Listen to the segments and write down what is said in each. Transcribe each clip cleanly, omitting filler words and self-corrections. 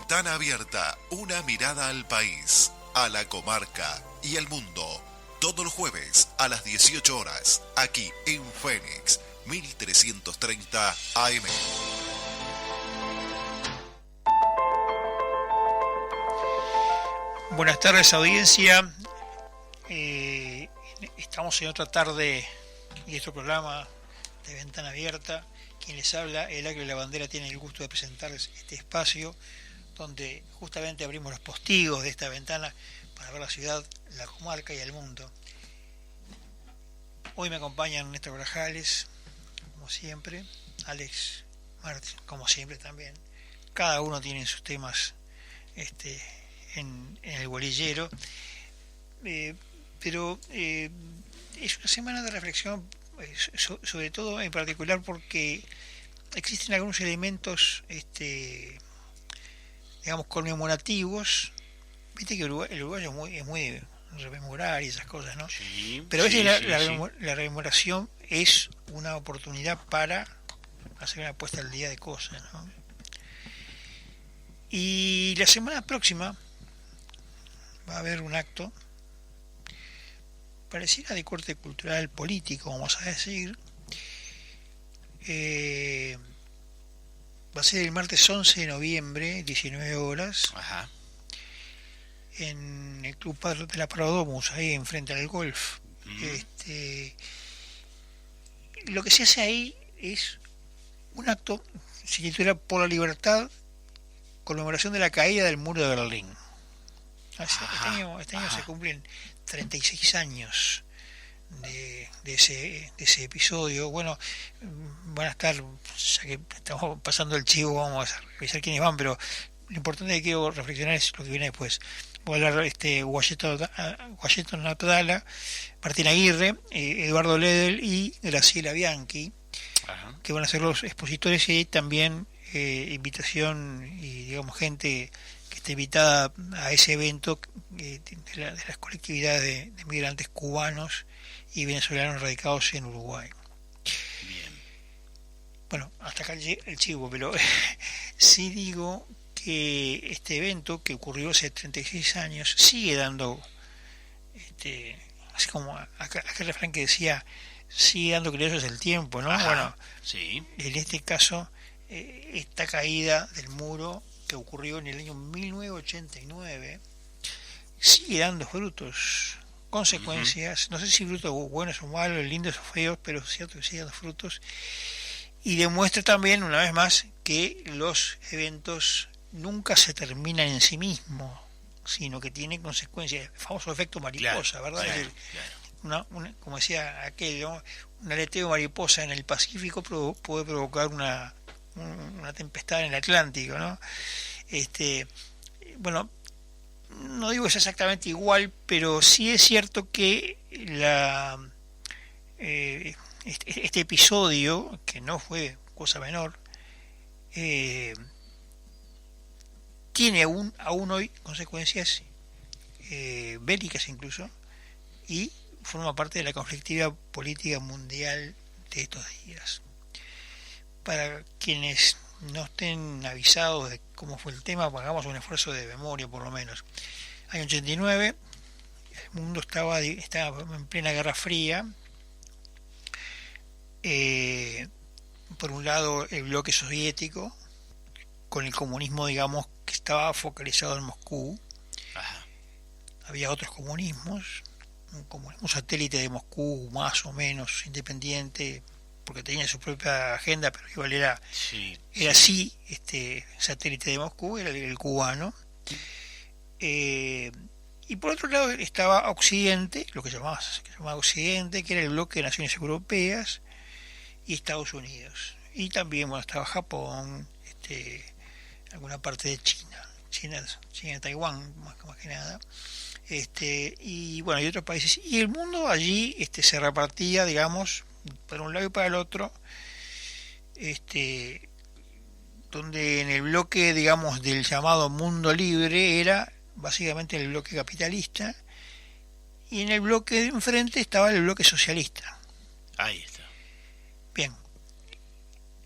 Ventana Abierta, una mirada al país, a la comarca y al mundo. Todos los jueves a las 18 horas, aquí en Fénix, 1330 AM. Buenas tardes, audiencia. Estamos en otra tarde y otro programa de Ventana Abierta. Quien les habla, el Acre de la Bandera, tiene el gusto de presentarles este espacio donde justamente abrimos los postigos de esta ventana para ver la ciudad, la comarca y el mundo. Hoy me acompañan Néstor Grajales, como siempre, Alex Martín, como siempre también. Cada uno tiene sus temas en el bolillero, pero es una semana de reflexión, sobre todo en particular porque existen algunos elementos digamos conmemorativos. Viste que el uruguayo es muy rememorar y esas cosas, ¿no? Sí, pero a veces sí, la rememoración es una oportunidad para hacer una puesta al día de cosas, ¿no? Y la semana próxima va a haber un acto pareciera de corte cultural político, vamos a decir. Va a ser el martes 11 de noviembre, 19 horas. Ajá. En el Club Padre de la Paradomus, ahí enfrente al golf. Lo que se hace ahí es un acto, se titula Por la Libertad, conmemoración de la caída del muro de Berlín. Este año se cumplen 36 años de ese episodio. Bueno, van a estar, ya que estamos pasando el chivo, vamos a revisar quiénes van, pero lo importante que quiero reflexionar es lo que viene después. Voy a hablar Washington Natala, Martín Aguirre, Eduardo Ledel y Graciela Bianchi. Ajá. Que van a ser los expositores, y también invitación y digamos gente que está invitada a ese evento de las colectividades de migrantes cubanos y venezolanos radicados en Uruguay. Bien. Bueno, hasta acá el chivo, pero sí digo que este evento que ocurrió hace 36 años sigue dando, así como aquel refrán que decía, sigue dando criollos el tiempo, ¿no? Ajá, bueno, sí. En este caso, esta caída del muro que ocurrió en el año 1989 sigue dando frutos, consecuencias, no sé si frutos buenos o malos, lindos o feos, pero es cierto que sigue dando frutos, y demuestra también, una vez más, que los eventos nunca se terminan en sí mismos, sino que tienen consecuencias, el famoso efecto mariposa, claro, ¿verdad? Claro. Como decía aquel, ¿no? Un aleteo de mariposa en el Pacífico puede provocar una tempestad en el Atlántico, ¿no? Bueno, no digo que es exactamente igual, pero sí es cierto que este episodio, que no fue cosa menor, tiene aún hoy consecuencias bélicas incluso, y forma parte de la conflictividad política mundial de estos días. Para quienes no estén avisados de cómo fue el tema, hagamos un esfuerzo de memoria por lo menos. Año 89, el mundo estaba en plena Guerra Fría. Por un lado el bloque soviético, con el comunismo, digamos, que estaba focalizado en Moscú. Ajá. Había otros comunismos, un comunismo satélite de Moscú, más o menos independiente, porque tenía su propia agenda, pero igual era satélite de Moscú, era el cubano. Y por otro lado estaba Occidente, lo que se llamaba Occidente, que era el bloque de naciones europeas y Estados Unidos. Y también estaba Japón, alguna parte de China, Taiwán, más que nada. Y bueno, y otros países, y el mundo allí se repartía, digamos, para un lado y para el otro, donde en el bloque, digamos, del llamado mundo libre era básicamente el bloque capitalista, y en el bloque de enfrente estaba el bloque socialista. Ahí está. Bien,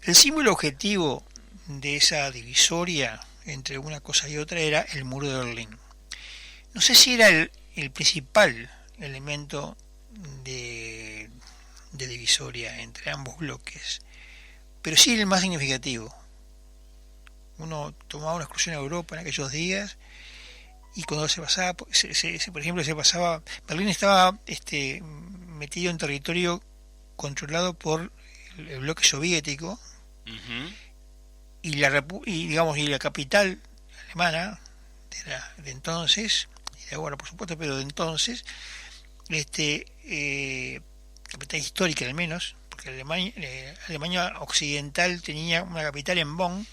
el símbolo objetivo de esa divisoria entre una cosa y otra era el muro de Berlín. No sé si era el principal elemento de divisoria entre ambos bloques, pero sí el más significativo. Uno tomaba una excursión a Europa en aquellos días y cuando se pasaba, por ejemplo, Berlín estaba metido en territorio controlado por el bloque soviético. Ujú. Y la capital alemana de entonces, y de ahora por supuesto, pero de entonces, capital histórica al menos, porque Alemania occidental tenía una capital en Bonn,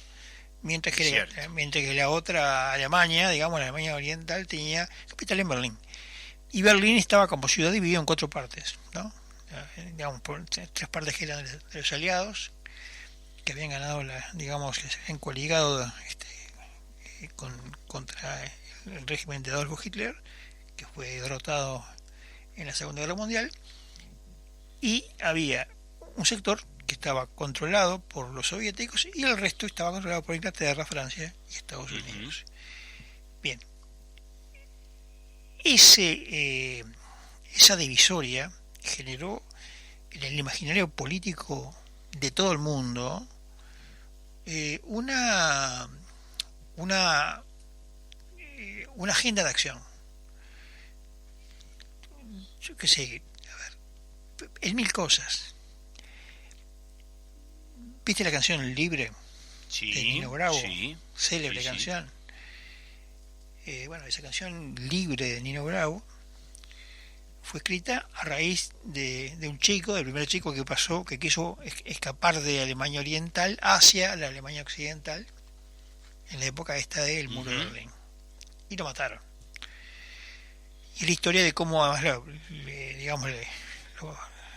mientras que la otra Alemania, digamos la Alemania oriental, tenía capital en Berlín. Y Berlín estaba como ciudad dividida en 4 partes, ¿no? Digamos, por 3 partes que eran de los aliados, que habían ganado, digamos, que se habían coligado contra el régimen de Adolfo Hitler, que fue derrotado en la Segunda Guerra Mundial, y había un sector que estaba controlado por los soviéticos y el resto estaba controlado por Inglaterra, Francia y Estados Unidos. Bien, esa divisoria generó en el imaginario político de todo el mundo una agenda de acción. Yo qué sé, a ver, en 1000 cosas. ¿Viste la canción Libre? Sí, de Nino Bravo, sí, célebre sí, canción. Bueno, esa canción Libre de Nino Bravo fue escrita a raíz de un chico, del primer chico que quiso escapar de Alemania Oriental hacia la Alemania Occidental en la época esta del muro de Berlín, y lo mataron. Y la historia de cómo además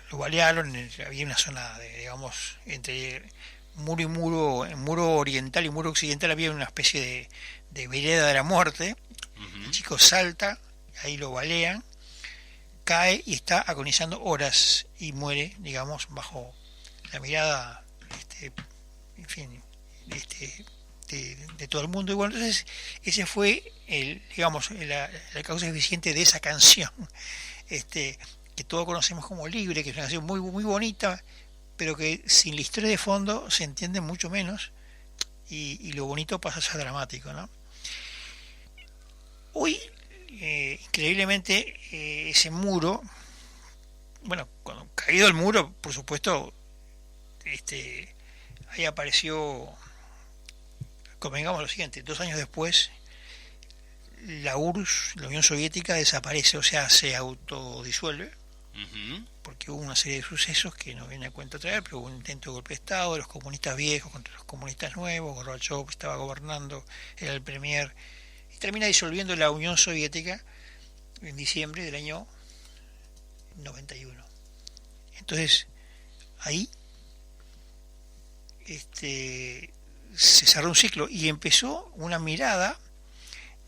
lo balearon. Había una zona digamos, entre muro y muro, en muro oriental y muro occidental había una especie de vereda de la muerte. El chico salta, ahí lo balean, cae y está agonizando horas y muere, digamos, bajo la mirada, en fin, de todo el mundo. Y bueno, entonces ese fue la causa eficiente de esa canción, que todos conocemos como Libre, que es una canción muy, muy bonita, pero que sin la historia de fondo se entiende mucho menos, y lo bonito pasa a ser dramático, ¿no? Hoy, increíblemente, ese muro, bueno, cuando caído el muro, por supuesto, ahí apareció, convengamos lo siguiente: 2 años después, la URSS, la Unión Soviética, desaparece, o sea, se autodisuelve, porque hubo una serie de sucesos que no viene a cuento traer, pero hubo un intento de golpe de Estado de los comunistas viejos contra los comunistas nuevos. Gorbachev estaba gobernando, era el premier, y termina disolviendo la Unión Soviética en diciembre del año 91. Entonces, ahí se cerró un ciclo y empezó una mirada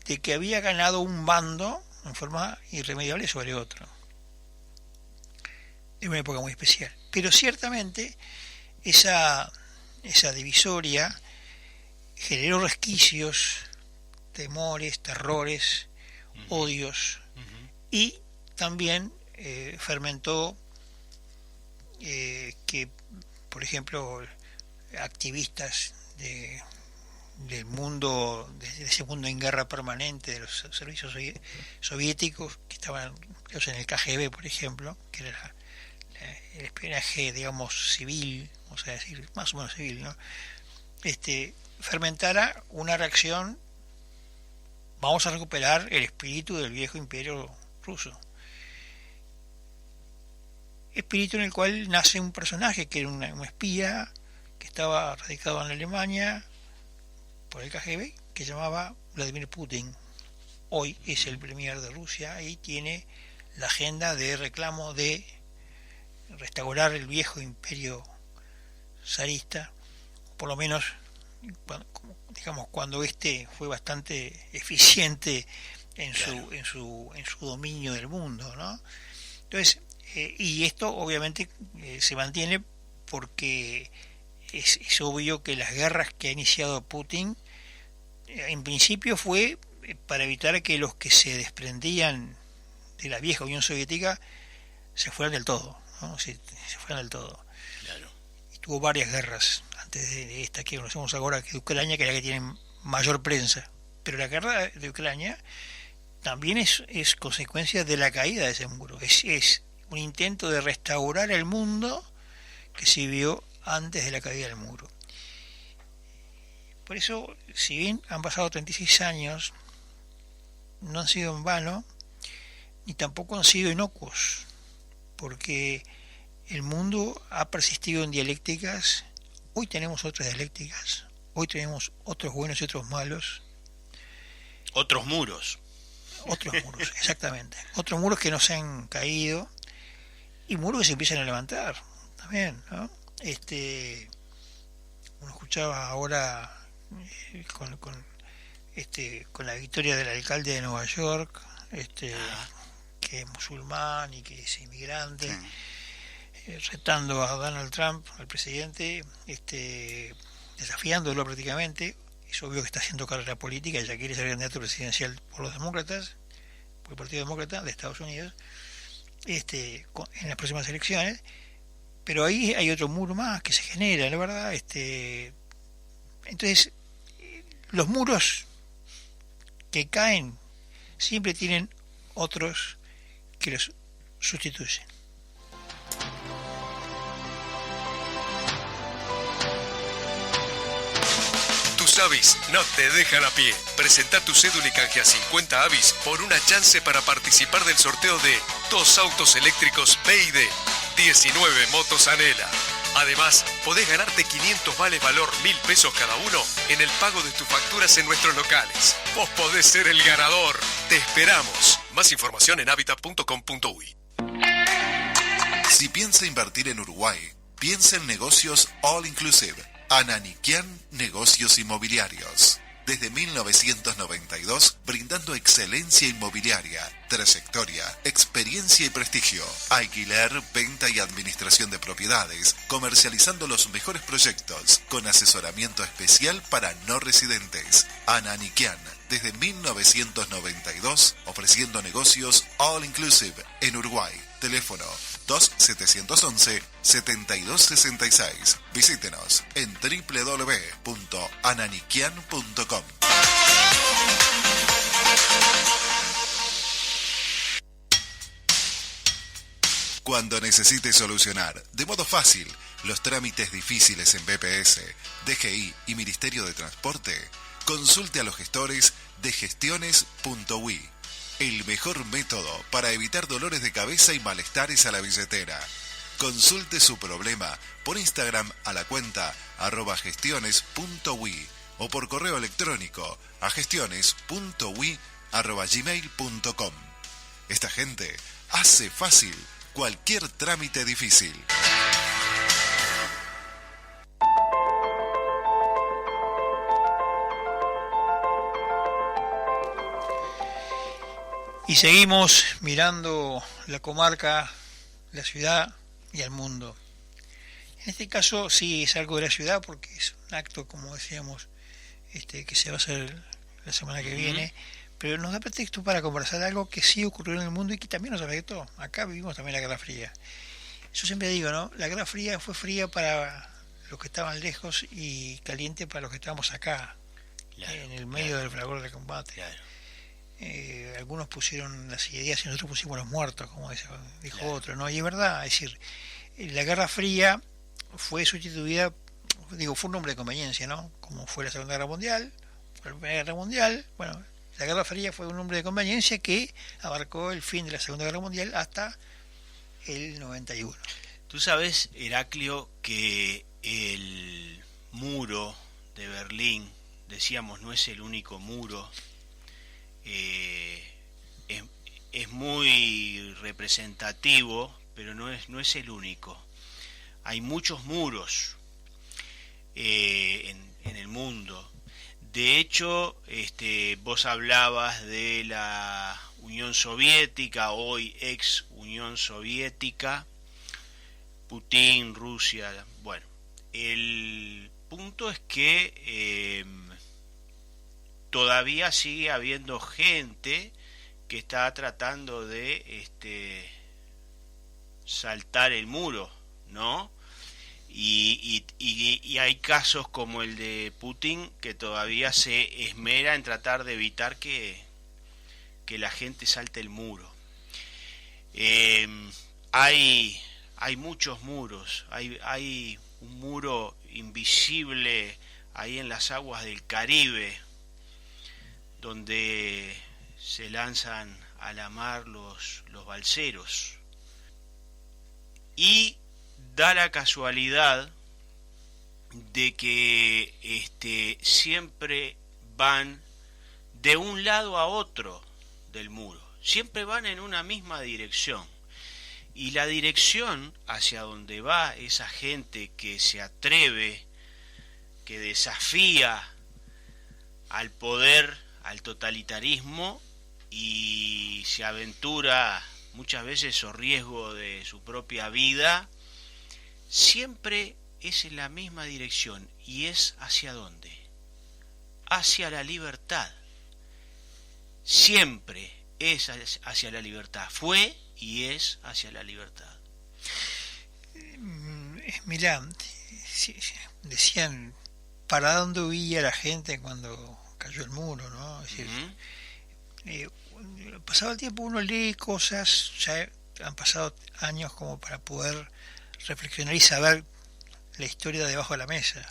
de que había ganado un bando en forma irremediable sobre otro. Es una época muy especial, pero ciertamente esa divisoria generó resquicios, temores, terrores, odios, y también fermentó que, por ejemplo, activistas del mundo, de ese mundo en guerra permanente, de los servicios soviéticos, que estaban en el KGB, por ejemplo, que era el espionaje, digamos, civil, vamos a decir, más o menos civil, ¿no? Fermentara una reacción: vamos a recuperar el espíritu del viejo imperio ruso. Espíritu en el cual nace un personaje que era un espía que estaba radicado en Alemania por el KGB, que se llamaba Vladimir Putin. Hoy es el premier de Rusia y tiene la agenda de reclamo de restaurar el viejo imperio zarista, por lo menos digamos cuando fue bastante eficiente en su dominio del mundo, ¿no? Entonces, y esto obviamente se mantiene porque es obvio que las guerras que ha iniciado Putin en principio fue para evitar que los que se desprendían de la vieja Unión Soviética se fueran del todo, ¿no? Se fueran del todo. Claro. Y tuvo varias guerras antes de esta que conocemos ahora, que de Ucrania, que es la que tiene mayor prensa. Pero la guerra de Ucrania también es consecuencia de la caída de ese muro. Es un intento de restaurar el mundo que se vio antes de la caída del muro. Por eso, si bien han pasado 36 años, no han sido en vano, ni tampoco han sido inocuos, porque el mundo ha persistido en dialécticas. Hoy tenemos otras dialécticas, hoy tenemos otros buenos y otros malos. Otros muros. Otros muros, exactamente. Otros muros que no se han caído y muros que se empiezan a levantar también, ¿no? Uno escuchaba ahora con la victoria del alcalde de Nueva York, que es musulmán y que es inmigrante, retando a Donald Trump, al presidente, desafiándolo prácticamente. Es obvio que está haciendo carrera política, ya quiere ser candidato presidencial por los demócratas, por el Partido Demócrata de Estados Unidos, en las próximas elecciones. Pero ahí hay otro muro más que se genera, la verdad. Entonces, los muros que caen siempre tienen otros que los sustituyen. Tus avis no te dejan a pie. Presenta tu cédula y canjea 50 avis por una chance para participar del sorteo de 2 autos eléctricos BYD, 19 motos Anela. Además, podés ganarte 500 vales valor 1.000 pesos cada uno en el pago de tus facturas en nuestros locales. Vos podés ser el ganador. Te esperamos. Más información en habitat.com.uy. Si piensa invertir en Uruguay, piensa en negocios all inclusive. Ananiquian Negocios Inmobiliarios. Desde 1992, brindando excelencia inmobiliaria, trayectoria, experiencia y prestigio. Alquiler, venta y administración de propiedades, comercializando los mejores proyectos, con asesoramiento especial para no residentes. Ananiquian, desde 1992, ofreciendo negocios all inclusive en Uruguay. Teléfono 2711-7266. Visítenos en www.ananiquian.com. Cuando necesite solucionar de modo fácil los trámites difíciles en BPS, DGI y Ministerio de Transporte, consulte a los gestores de gestiones.ui. El mejor método para evitar dolores de cabeza y malestares a la billetera. Consulte su problema por Instagram a la cuenta @gestiones.ui o por correo electrónico a gestiones.ui@gmail.com. Esta gente hace fácil cualquier trámite difícil. Y seguimos mirando la comarca, la ciudad y el mundo. En este caso sí es algo de la ciudad porque es un acto, como decíamos, que se va a hacer la semana que viene, pero nos da pretexto para conversar algo que sí ocurrió en el mundo y que también nos afectó. Acá vivimos también la Guerra Fría. Yo siempre digo, ¿no? La Guerra Fría fue fría para los que estaban lejos y caliente para los que estábamos acá, en el medio del fragor del combate. Claro. Algunos pusieron las ideas y nosotros pusimos los muertos, como dijo otro, ¿no? Y es verdad, es decir, la Guerra Fría fue sustituida, fue un nombre de conveniencia, ¿no? Como fue la Segunda Guerra Mundial, fue la Primera Guerra Mundial, bueno, la Guerra Fría fue un nombre de conveniencia que abarcó el fin de la Segunda Guerra Mundial hasta el 91. Tú sabes, Heraclio, que el muro de Berlín, decíamos, no es el único muro. Es muy representativo, pero no es el único. Hay muchos muros en el mundo. De hecho, vos hablabas de la Unión Soviética, hoy ex Unión Soviética, Putin, Rusia. Bueno, el punto es que todavía sigue habiendo gente que está tratando de saltar el muro, ¿no? Y hay casos como el de Putin que todavía se esmera en tratar de evitar que la gente salte el muro. Hay muchos muros, hay un muro invisible ahí en las aguas del Caribe, donde se lanzan a la mar los balseros. Y da la casualidad de que siempre van de un lado a otro del muro, siempre van en una misma dirección, y la dirección hacia donde va esa gente que se atreve, que desafía al poder, al totalitarismo, y se aventura muchas veces a riesgo de su propia vida, siempre es en la misma dirección. ¿Y es hacia dónde? Hacia la libertad. Siempre es hacia la libertad. Fue y es hacia la libertad. Mirá, decían, ¿para dónde huía la gente cuando cayó el muro, no? Es decir, pasado el tiempo uno lee cosas, ya han pasado años como para poder reflexionar y saber la historia debajo de la mesa.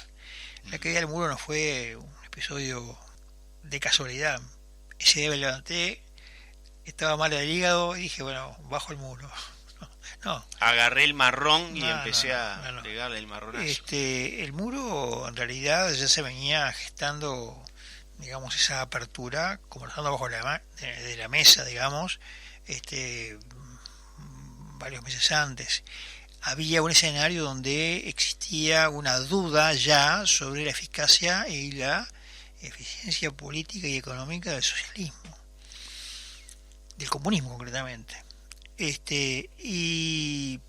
La caída del muro no fue un episodio de casualidad. Ese día me levanté, estaba mal del hígado y dije, bueno, bajo el muro. No. Agarré el marrón y empecé a pegarle el marronazo. El muro en realidad ya se venía gestando, digamos, esa apertura, conversando bajo de la mesa, digamos, varios meses antes. Había un escenario donde existía una duda ya sobre la eficacia y la eficiencia política y económica del socialismo, del comunismo concretamente. Y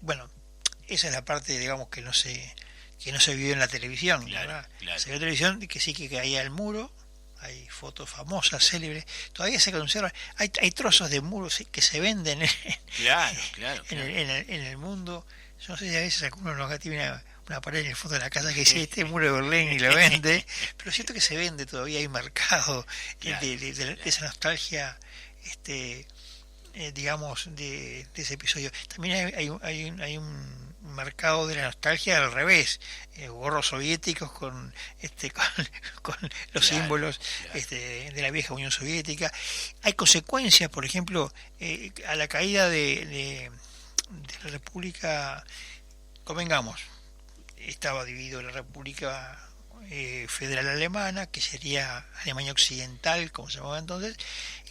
bueno, esa es la parte, digamos, que no se vivió en la televisión, claro. Se vio en la televisión que sí que caía el muro, hay fotos famosas, célebres, todavía se conservan, hay trozos de muros que se venden en el mundo. Yo no sé si a veces alguno tiene una pared en el fondo de la casa que dice este muro de Berlín y lo vende, pero es cierto que se vende, todavía hay mercado de esa nostalgia, digamos, de ese episodio. También hay un mercado de la nostalgia al revés, gorros soviéticos con los símbolos de la vieja Unión Soviética. Hay consecuencias, por ejemplo, a la caída de la República, convengamos, estaba dividido la República Federal Alemana, que sería Alemania Occidental, como se llamaba entonces,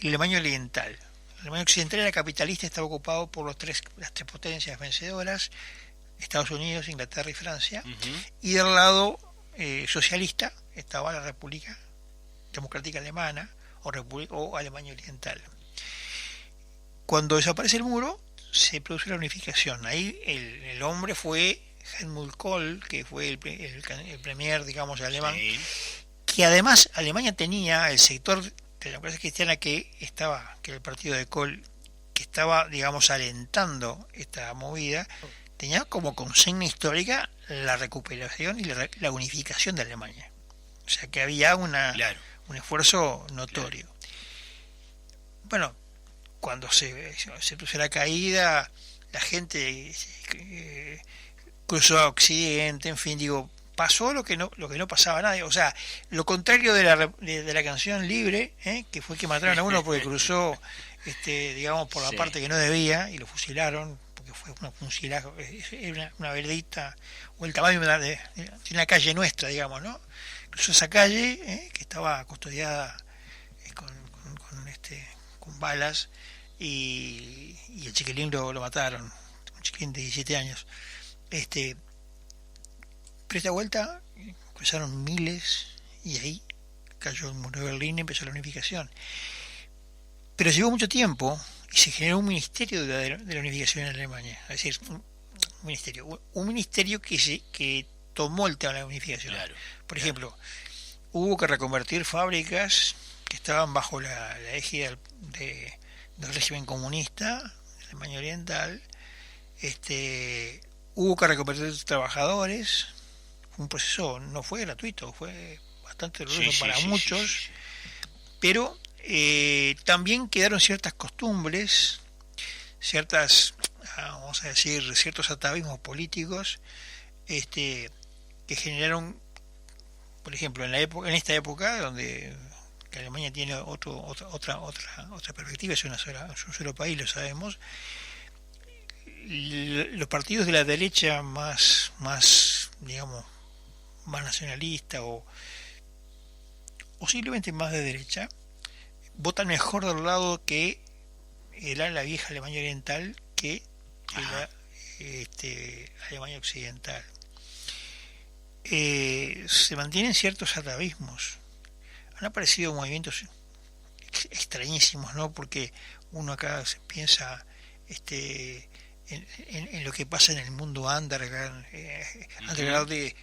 y Alemania Oriental. La Alemania Occidental era capitalista, estaba ocupado por las tres potencias vencedoras, Estados Unidos, Inglaterra y Francia, y del lado socialista estaba la República Democrática Alemana o Alemania Oriental. Cuando desaparece el muro, se produce la unificación. Ahí el hombre fue Helmut Kohl, que fue el premier, digamos, alemán, sí, que además Alemania tenía el sector de la democracia cristiana que era el partido de Kohl, que estaba, digamos, alentando esta movida, tenía como consigna histórica la recuperación y la unificación de Alemania. O sea que había un esfuerzo notorio. Claro. Bueno, cuando se produce la caída, la gente cruzó a Occidente, en fin, pasó lo que no pasaba a nadie. O sea, lo contrario de la canción Libre, que fue que mataron a uno porque cruzó, digamos, por la parte que no debía y lo fusilaron, porque fue una verdita o el tamaño de una calle nuestra, digamos, ¿no? Cruzó esa calle que estaba custodiada con balas y el chiquilín lo mataron, un chiquilín de 17 años. Pero esta vuelta cruzaron miles y ahí cayó el muro de Berlín y empezó la unificación. Pero llevó mucho tiempo y se generó un ministerio de la unificación en Alemania. Es decir, un ministerio que tomó el tema de la unificación. Por ejemplo, hubo que reconvertir fábricas que estaban bajo la égida del régimen comunista de Alemania Oriental. Hubo que reconvertir trabajadores. Fue un proceso, no fue gratuito, fue bastante doloroso para muchos, pero también quedaron ciertas costumbres, vamos a decir, ciertos atavismos políticos que generaron, por ejemplo, en esta época donde que Alemania tiene otra perspectiva, es un solo país, lo sabemos. Los partidos de la derecha más digamos, más nacionalista o simplemente más de derecha, votan mejor del lado que la vieja Alemania Oriental que la Alemania Occidental. Se mantienen ciertos atavismos. Han aparecido movimientos extrañísimos, ¿no? Porque uno acá se piensa en lo que pasa en el mundo underground, de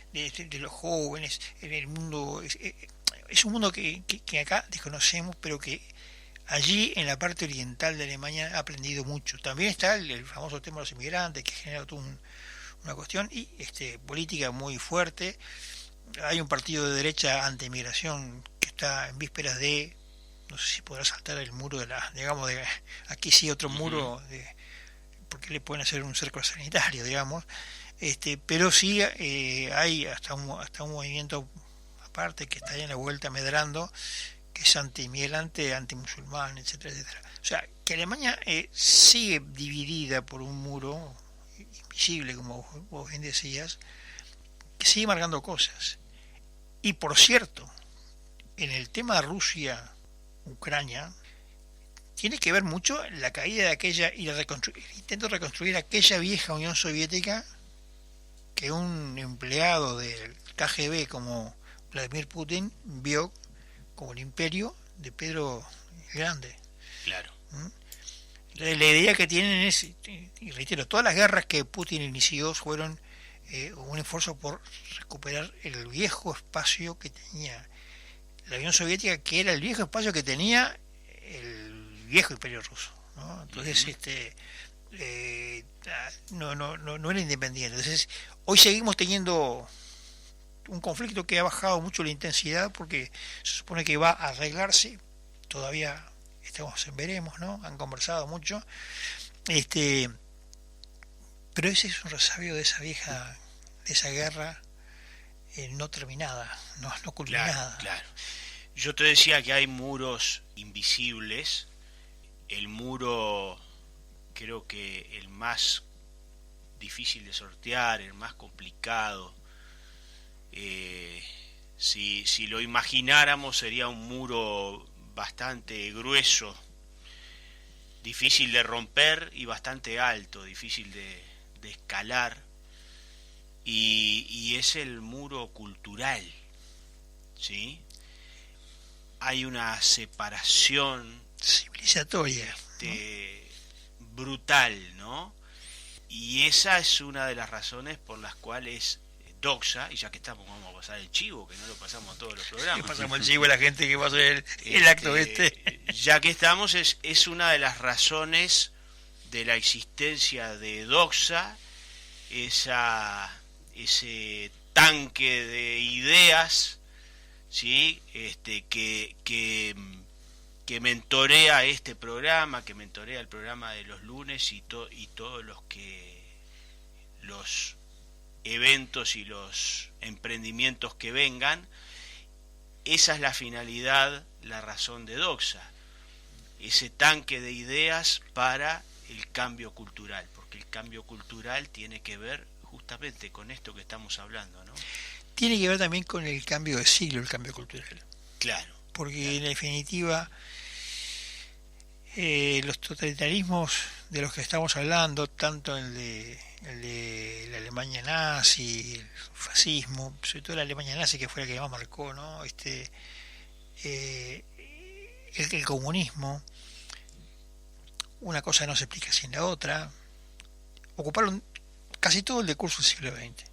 los jóvenes, en el mundo es un mundo que acá desconocemos, pero que allí en la parte oriental de Alemania ha aprendido mucho. También está el famoso tema de los inmigrantes, que genera toda una cuestión y política muy fuerte. Hay un partido de derecha anti-inmigración que está en vísperas de, no sé si podrá saltar el muro de aquí sí otro muro porque le pueden hacer un cerco sanitario, digamos, pero sí hay hasta un movimiento aparte que está ahí en la vuelta medrando, que es anti-inmigrante, anti-musulmán, etcétera, etcétera. O sea, que Alemania sigue dividida por un muro invisible, como vos bien decías, que sigue marcando cosas. Y por cierto, en el tema de Rusia-Ucrania, tiene que ver mucho la caída de aquella y el intento de reconstruir aquella vieja Unión Soviética que un empleado del KGB como Vladimir Putin vio como el imperio de Pedro el Grande. Claro. La idea que tienen es, y reitero, todas las guerras que Putin inició fueron un esfuerzo por recuperar el viejo espacio que tenía la Unión Soviética, que era el viejo espacio que tenía el viejo imperio ruso, ¿no? Entonces no era independiente. Entonces hoy seguimos teniendo un conflicto que ha bajado mucho la intensidad porque se supone que va a arreglarse. Todavía estamos en veremos, ¿no? Han conversado mucho, pero ese es un resabio de esa guerra no terminada, no culminada. Claro. Yo te decía que hay muros invisibles. El muro, creo que el más difícil de sortear, el más complicado, si lo imagináramos, sería un muro bastante grueso, difícil de romper y bastante alto, difícil de escalar, y es el muro cultural, ¿sí? Hay una separación civilizatoria, brutal, ¿no? Y esa es una de las razones por las cuales Doxa, y ya que estamos, vamos a pasar el chivo, que no lo pasamos a todos los programas. Le pasamos el chivo a la gente que va a hacer el acto Ya que estamos, es una de las razones de la existencia de Doxa, ese tanque de ideas, ¿sí? Que mentorea este programa, que mentorea el programa de los lunes y todos los eventos y los emprendimientos que vengan. Esa es la finalidad, la razón de Doxa, ese tanque de ideas para el cambio cultural, porque el cambio cultural tiene que ver justamente con esto que estamos hablando, ¿no? Tiene que ver también con el cambio de siglo, el cambio cultural. Claro. Porque en definitiva los totalitarismos de los que estamos hablando, tanto el de la Alemania nazi, el fascismo, sobre todo la Alemania nazi, que fue la que más marcó, ¿no? El comunismo, una cosa no se explica sin la otra, ocuparon casi todo el decurso del siglo XX.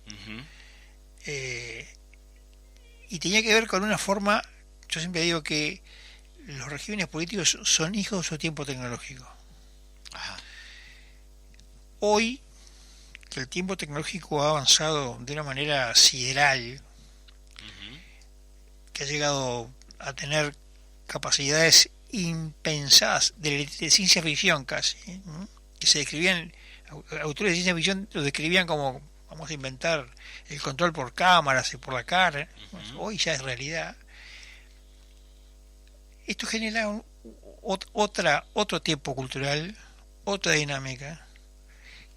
y tenía que ver con una forma, yo siempre digo que los regímenes políticos son hijos de su tiempo tecnológico. Ajá. Hoy, que el tiempo tecnológico ha avanzado de una manera sideral, que ha llegado a tener capacidades impensadas de ciencia ficción casi, ¿no? Que se describían, autores de ciencia ficción lo describían como vamos a inventar el control por cámaras y por la cara. Hoy ya es realidad. Esto genera otro tiempo cultural, otra dinámica,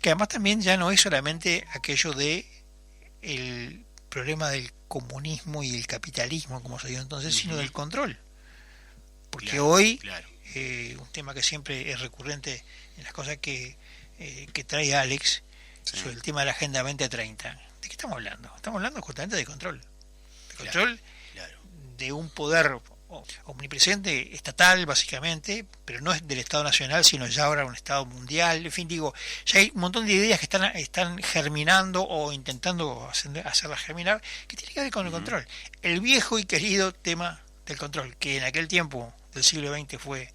que además también ya no es solamente aquello de el problema del comunismo y el capitalismo como se dio entonces, sino del control. Porque claro, hoy, claro. Un tema que siempre es recurrente en las cosas que trae Alex, Sí. sobre el tema de la Agenda 2030. ¿De qué estamos hablando? Estamos hablando justamente de control. De control Claro. de un poder omnipresente estatal, básicamente, pero no es del Estado Nacional, sino ya ahora un Estado mundial. En fin, digo, ya hay un montón de ideas que están germinando o intentando hacerlas germinar, que tiene que ver con el control. El viejo y querido tema del control, que en aquel tiempo del siglo XX fue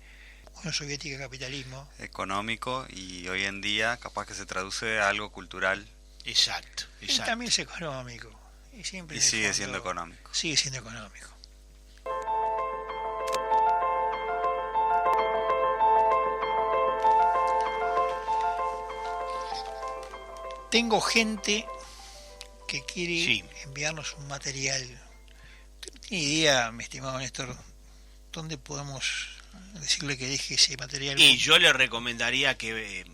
Unión Soviética, capitalismo. Económico, y hoy en día capaz que se traduce a algo cultural Exacto. Y también es económico. Y siempre y en el sigue fondo siendo económico. Sigue siendo económico. Tengo gente que quiere Sí. enviarnos un material. ¿Usted no tiene idea, mi estimado Néstor, dónde podemos decirle que deje ese material? Y yo le recomendaría que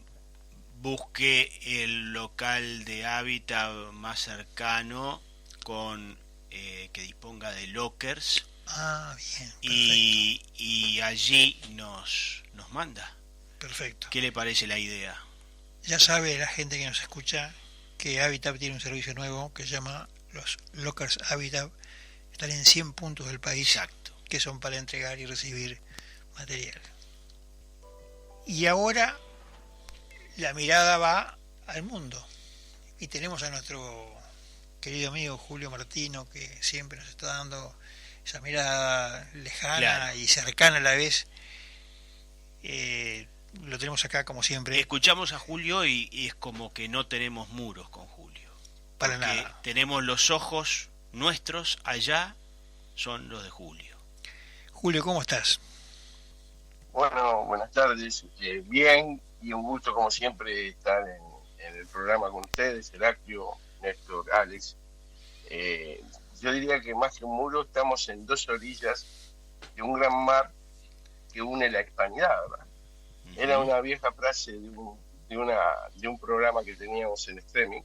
busque el local de hábitat más cercano con que disponga de lockers Ah, bien, y allí nos manda. perfecto. ¿Qué le parece la idea? Ya sabe la gente que nos escucha que Habitat tiene un servicio nuevo que se llama los Lockers Habitat. Están en 100 puntos del país, Exacto. que son para entregar y recibir material. Y ahora la mirada va al mundo. Y tenemos a nuestro querido amigo Julio Martino, que siempre nos está dando esa mirada lejana Claro. y cercana a la vez. Lo tenemos acá como siempre. Escuchamos a Julio y es como que no tenemos muros con Julio. Para Porque nada. tenemos los ojos nuestros allá, son los de Julio. Julio, ¿cómo estás? Bueno, buenas tardes. Bien, y un gusto como siempre estar en el programa con ustedes, Heraclio, Néstor, Alex. Yo diría que más que un muro estamos en dos orillas de un gran mar que une la hispanidad, ¿verdad? Era una vieja frase de un programa que teníamos en streaming,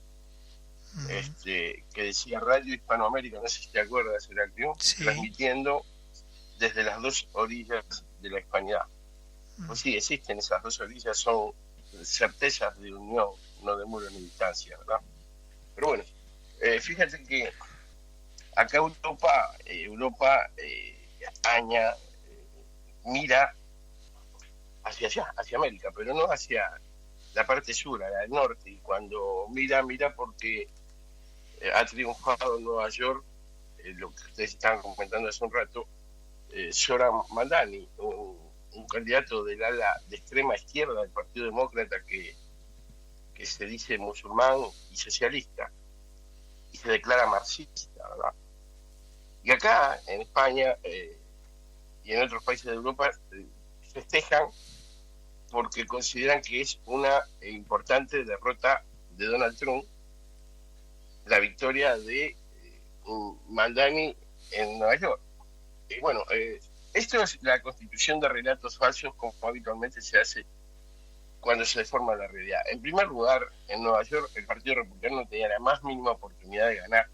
que decía Radio Hispanoamérica, no sé si te acuerdas, Heraclio, Sí. transmitiendo desde las dos orillas de la hispanidad. Pues sí, existen esas dos orillas, son certezas de unión, no de muro ni distancia, ¿verdad? Pero bueno, fíjate que acá Europa, España, mira hacia allá, hacia América, pero no hacia la parte sur, a la del norte, y cuando mira porque ha triunfado en Nueva York, lo que ustedes estaban comentando hace un rato, Zoran Mandani, un candidato del ala de extrema izquierda del Partido Demócrata que se dice musulmán y socialista y se declara marxista, ¿verdad? Y acá en España y en otros países de Europa festejan porque consideran que es una importante derrota de Donald Trump, la victoria de Mandani en Nueva York. Y bueno, esto es la constitución de relatos falsos, como habitualmente se hace cuando se deforma la realidad. En primer lugar, en Nueva York el Partido Republicano no tenía la más mínima oportunidad de ganar.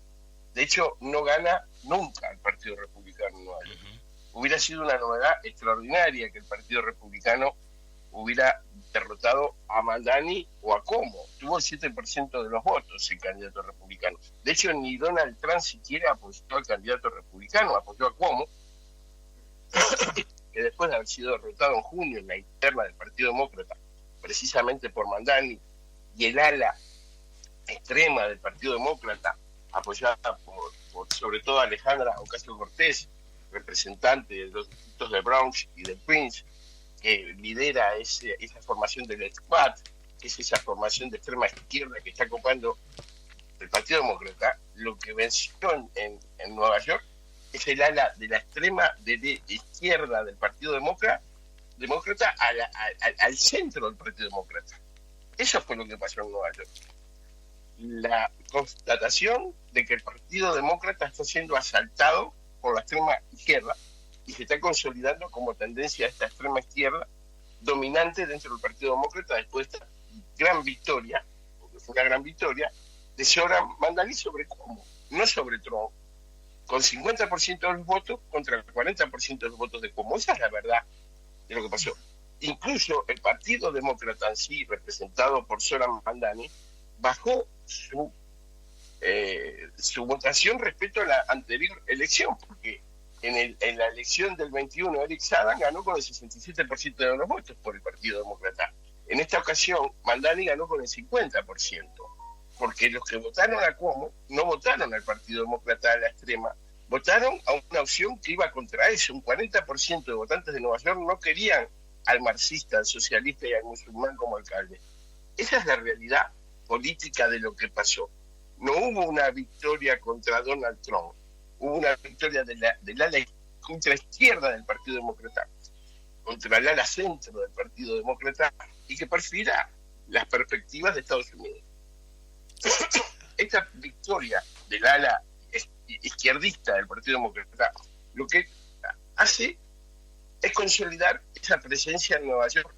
De hecho, no gana nunca el Partido Republicano en Nueva York. Hubiera sido una novedad extraordinaria que el Partido Republicano hubiera derrotado a Mandani o a Cuomo. Tuvo el 7% de los votos el candidato republicano. De hecho, ni Donald Trump siquiera apoyó al candidato republicano, apoyó a Cuomo, que después de haber sido derrotado en junio en la interna del Partido Demócrata, precisamente por Mandani, y el ala extrema del Partido Demócrata, apoyada sobre todo Alejandra Ocasio-Cortez, representante de los distritos de Bronx y de Queens, que lidera esa formación del Squad, que es esa formación de extrema izquierda que está ocupando el Partido Demócrata. Lo que venció en Nueva York es el ala de la extrema de izquierda del Partido Demócrata al centro del Partido Demócrata. Eso fue lo que pasó en Nueva York. La constatación de que el Partido Demócrata está siendo asaltado por la extrema izquierda y se está consolidando como tendencia a esta extrema izquierda dominante dentro del Partido Demócrata después de esta gran victoria, porque fue una gran victoria, de Zoran Mandani sobre Cuomo, no sobre Trump, con 50% de los votos contra el 40% de los votos de Cuomo. Esa es la verdad de lo que pasó. Incluso el Partido Demócrata en sí, representado por Zoran Mandani, bajó su votación respecto a la anterior elección, porque en la elección del 21 Eric Sadan ganó con el 67% de los votos por el Partido Demócrata. En esta ocasión Mandani ganó con el 50%, porque los que votaron a Cuomo no votaron al Partido Demócrata a la extrema, votaron a una opción que iba contra eso. Un 40% de votantes de Nueva York no querían al marxista, al socialista y al musulmán como alcalde. Esa es la realidad política de lo que pasó. No hubo una victoria contra Donald Trump, hubo una victoria del ala izquierda del Partido Demócrata contra el ala centro del Partido Demócrata y que perfila las perspectivas de Estados Unidos. Esta victoria del ala izquierdista del Partido Demócrata lo que hace es consolidar esa presencia en Nueva York,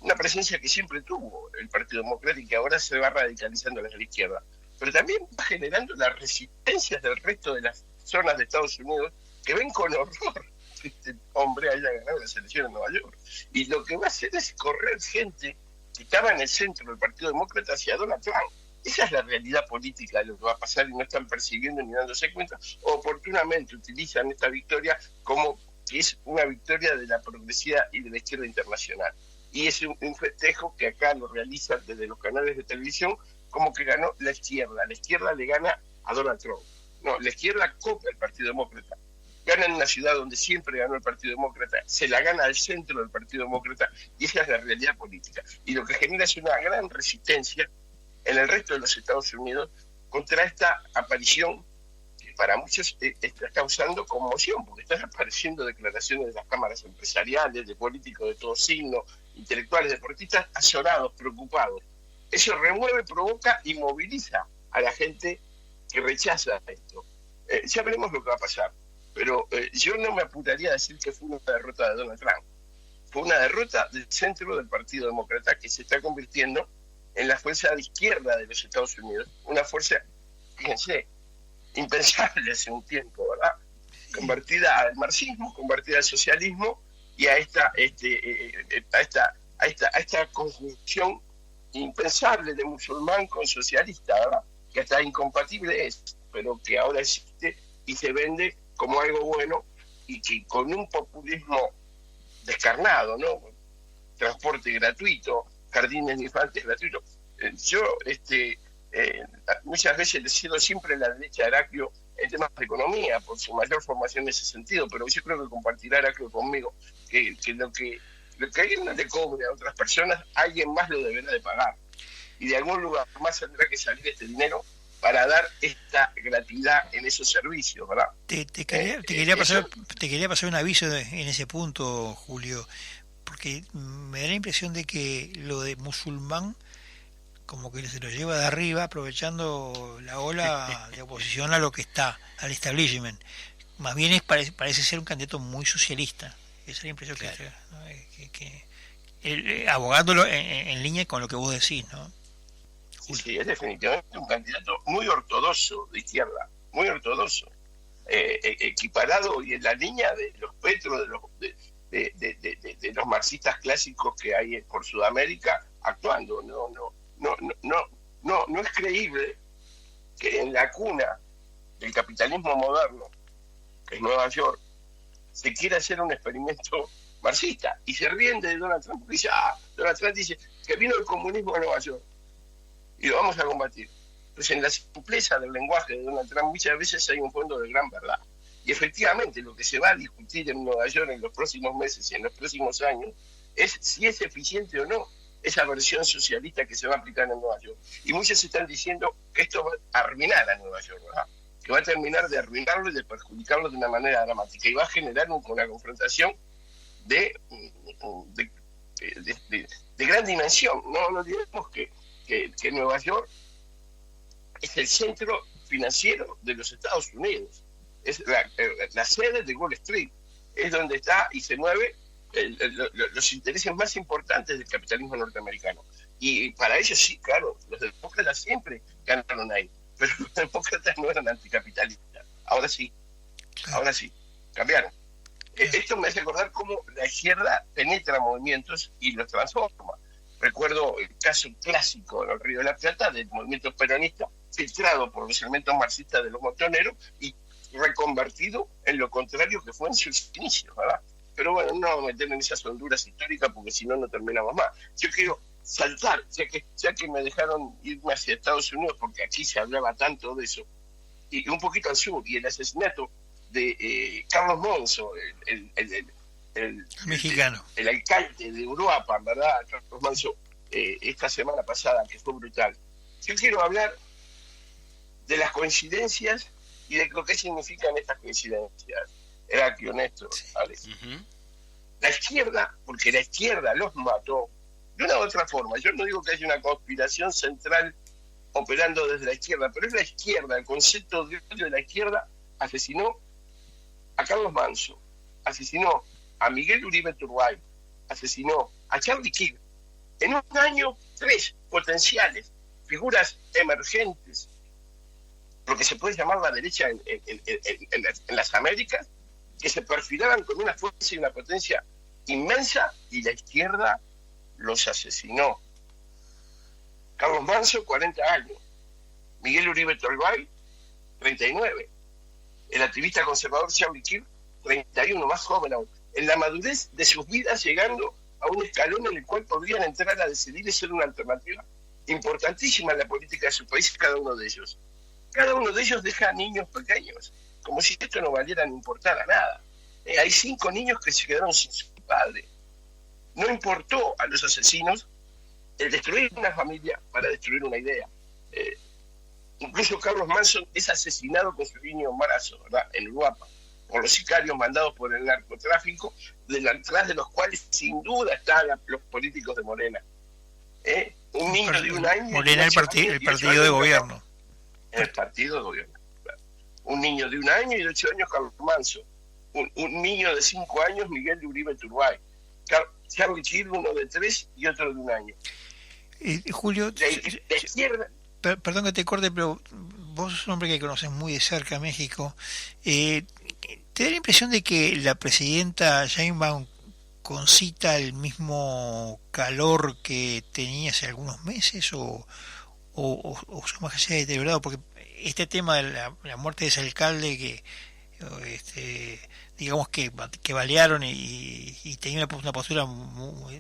una presencia que siempre tuvo el Partido Demócrata y que ahora se va radicalizando hacia la izquierda, pero también va generando las resistencias del resto de las zonas de Estados Unidos que ven con horror que este hombre haya ganado las elecciones en Nueva York. Y lo que va a hacer es correr gente que estaba en el centro del Partido Demócrata hacia Donald Trump. Esa es la realidad política de lo que va a pasar y no están persiguiendo ni dándose cuenta. Oportunamente utilizan esta victoria como que es una victoria de la progresía y de la izquierda internacional. Y es un festejo que acá lo realizan desde los canales de televisión como que ganó la izquierda. La izquierda le gana a Donald Trump. No, la izquierda copia el Partido Demócrata. Gana en una ciudad donde siempre ganó el Partido Demócrata, se la gana al centro del Partido Demócrata y esa es la realidad política. Y lo que genera es una gran resistencia en el resto de los Estados Unidos contra esta aparición que para muchos está causando conmoción, porque están apareciendo declaraciones de las cámaras empresariales, de políticos de todo signo, intelectuales, deportistas, azorados, preocupados. Eso remueve, provoca y moviliza a la gente que rechaza esto. Ya veremos lo que va a pasar, pero yo no me apuraría a decir que fue una derrota de Donald Trump. Fue una derrota del centro del Partido Demócrata que se está convirtiendo en la fuerza de izquierda de los Estados Unidos, una fuerza, fíjense, impensable hace un tiempo, ¿verdad? Convertida al marxismo, convertida al socialismo y a esta conjunción impensable de musulmán con socialista, ¿verdad? Que hasta incompatible es, pero que ahora existe y se vende como algo bueno y que con un populismo descarnado, ¿no? Transporte gratuito, jardines de infantes gratuitos. Yo muchas veces le cedo siempre la derecha a Heraclio en temas de economía, por su mayor formación en ese sentido, pero yo creo que compartirá Heraclio conmigo, que lo que alguien no le cobre a otras personas, alguien más lo deberá de pagar. Y de algún lugar más tendrá que salir este dinero para dar esta gratuidad en esos servicios, ¿verdad? Te quería pasar un aviso en ese punto, Julio, porque me da la impresión de que lo de musulmán como que se lo lleva de arriba aprovechando la ola de oposición a lo que está, al establishment. Más bien parece ser un candidato muy socialista. Esa es la impresión claro. que abogándolo en línea con lo que vos decís, ¿no? Sí, es definitivamente un candidato muy ortodoxo de izquierda, muy ortodoxo, equiparado y en la línea de los Petro, de los marxistas clásicos que hay por Sudamérica actuando. No es creíble que en la cuna del capitalismo moderno, que es Nueva York, se quiera hacer un experimento marxista y se ríen de Donald Trump porque dice, Donald Trump dice que vino el comunismo a Nueva York y lo vamos a combatir. pues en la simpleza del lenguaje de Donald Trump muchas veces hay un fondo de gran verdad. Y efectivamente lo que se va a discutir en Nueva York en los próximos meses y en los próximos años es si es eficiente o no esa versión socialista que se va a aplicar en Nueva York. Y muchos están diciendo que esto va a arruinar a Nueva York, ¿verdad? Que va a terminar de arruinarlo y de perjudicarlo de una manera dramática y va a generar una confrontación de gran dimensión. No olvidemos que Nueva York es el centro financiero de los Estados Unidos, es la sede de Wall Street, es donde está y se mueve los intereses más importantes del capitalismo norteamericano. Y para ellos sí, claro, los demócratas siempre ganaron ahí, pero los demócratas no eran anticapitalistas. Ahora sí, cambiaron. Esto me hace acordar cómo la izquierda penetra movimientos y los transforma. Recuerdo el caso clásico en el Río de la Plata del movimiento peronista, filtrado por los elementos marxistas de los montoneros y reconvertido en lo contrario que fue en sus inicios, ¿verdad? Pero bueno, no vamos a meter en esas honduras históricas porque si no, no terminamos más. Yo quiero saltar, ya que me dejaron irme hacia Estados Unidos porque aquí se hablaba tanto de eso, y un poquito al sur, y el asesinato de Carlos Monzo, el mexicano, el alcalde de Uruapan, ¿verdad? Carlos Monzo, esta semana pasada, que fue brutal. Yo quiero hablar de las coincidencias y de lo que significan estas coincidencias. Heraclio, Néstor, Alex. La izquierda, porque la izquierda los mató de una u otra forma. Yo no digo que haya una conspiración central operando desde la izquierda, pero es la izquierda, el concepto de odio de la izquierda asesinó a Carlos Manso, asesinó a Miguel Uribe Turbay, asesinó a Charlie Kirk. En un año, 3 potenciales, figuras emergentes, lo que se puede llamar la derecha en las Américas, que se perfilaban con una fuerza y una potencia inmensa, y la izquierda los asesinó. Carlos Manso, 40 años. Miguel Uribe Turbay, 39. El activista conservador Charlie Kirk, 31, más joven aún. En la madurez de sus vidas, llegando a un escalón en el cual podrían entrar a decidir y ser una alternativa importantísima en la política de su país, cada uno de ellos. Cada uno de ellos deja niños pequeños, como si esto no valiera ni importara nada. Hay 5 niños que se quedaron sin su padre. No importó a los asesinos el destruir una familia para destruir una idea. Incluso Carlos Manson es asesinado con su niño en embarazo, ¿verdad? En Uruapan, por los sicarios mandados por el narcotráfico, detrás de los cuales sin duda están los políticos de Morena. Un niño de un año... Morena, el partido de gobierno. El partido de gobierno. Un niño de 1 año y de 8 años, Carlos Manso. Un niño de 5 años, Miguel Uribe Turbay. Charlie Kirk, uno de 3 y otro de 1 año. Julio, de izquierda. Perdón que te corte, pero vos sos un hombre que conoces muy de cerca México. ¿Te da la impresión de que la presidenta Sheinbaum concita el mismo calor que tenía hace algunos meses o su imagen se ha deteriorado? Porque este tema de la muerte de ese alcalde que digamos que balearon y tenía una postura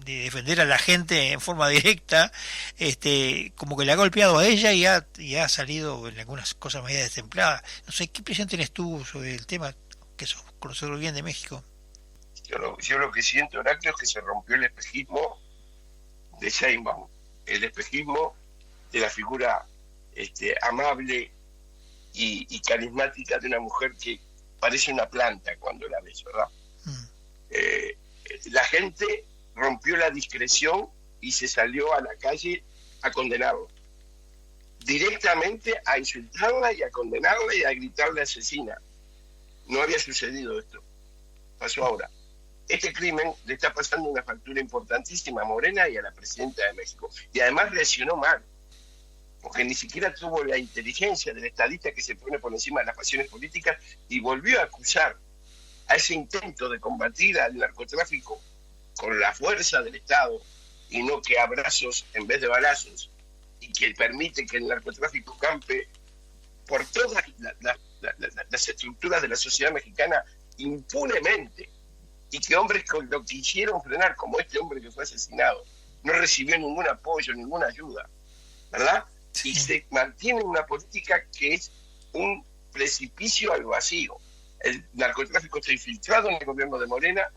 de defender a la gente en forma directa, como que le ha golpeado a ella y ha salido en algunas cosas medio destemplada. No sé, ¿qué impresión tienes tú sobre el tema, que sos conocedor bien de México? Yo lo que siento, Heraclio, es que se rompió el espejismo de Sheinbaum, el espejismo de la figura amable y carismática de una mujer que parece una planta cuando la ves, ¿verdad? La gente rompió la discreción y se salió a la calle a condenarlo, directamente a insultarla y a condenarla y a gritarle asesina. No había sucedido esto, pasó ahora. Este crimen le está pasando una factura importantísima a Morena y a la presidenta de México, y además reaccionó mal, porque ni siquiera tuvo la inteligencia del estadista que se pone por encima de las pasiones políticas y volvió a acusar a ese intento de combatir al narcotráfico con la fuerza del Estado y no que abrazos en vez de balazos, y que permite que el narcotráfico campe por todas las estructuras de la sociedad mexicana impunemente, y que hombres que lo quisieron frenar, como este hombre que fue asesinado, no recibió ningún apoyo, ninguna ayuda, ¿verdad? y se mantiene una política que es un precipicio al vacío. El narcotráfico está infiltrado en el gobierno de Morena,